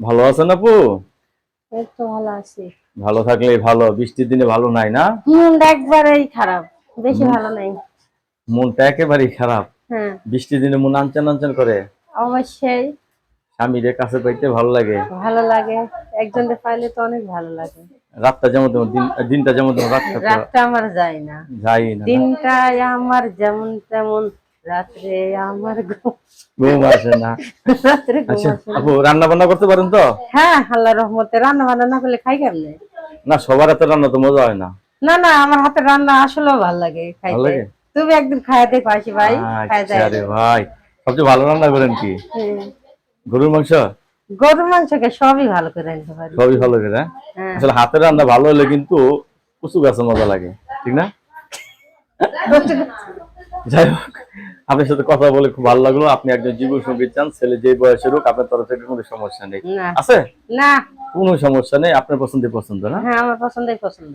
ভালো আছেন আপু? এই তো ভালো আছি। ভালো থাকলেই ভালো, বৃষ্টির দিনে ভালো নাই না? মনটা একবারেই খারাপ, বেশি মন- ভালো নাই। মনটা একেবারেই খারাপ। হ্যাঁ, বৃষ্টির দিনে মন আনচান আনচান করে। অবশ্যই স্বামীরে কাছে পাইতে ভালো লাগে। ভালো লাগে। একজনকে পাইলে তো অনেক ভালো লাগে। রাতটা যেমন তেমন দিনটা যেমন তেমন রাতটা তো রাতটা আমার যায় না, যাই না না। দিনটা আমার যেমন তেমন, রাত্রে আমার ঘুম ঘুম আসে না। রাত্রে ঘুম আচ্ছা আসে না। আপু, রান্না বান্না করতে পারেন তো? হ্যাঁ, আল্লাহর রহমতে রান্না বান্না না করলে খাই কেমনে? না, সবার হাতে রান্না তো মজা হয় না। না না, আমার হাতের রান্না আসলেও ভালো লাগে ভালো খাইতে। লাগে? তুমি একদিন খাইয়া দেখো আসি ভাই, খাইয়া আচ্ছা দেয়। রে ভাই, সবচেয়ে ভালো রান্না করেন কি? হ্যাঁ, গরুর মাংস? গরুর মাংসকে সবই ভালো করে আনতে পারি। সবই ভালো করে, হ্যাঁ? হ্যাঁ। আসলে হাতের রান্না ভালো হলে কিন্তু কচু গাছে মজা লাগে, ঠিক না? যাই হোক, আপনার সাথে কথা বলে খুব ভালো লাগলো। আপনি একজন জীবন সঙ্গী চান, ছেলে যে বয়সের হোক, আপনার তরফ থেকে কোনো সমস্যা নেই। না আছে? না, কোনো সমস্যা নেই, আপনার পছন্দ না? হ্যাঁ আমার পছন্দই পছন্দ।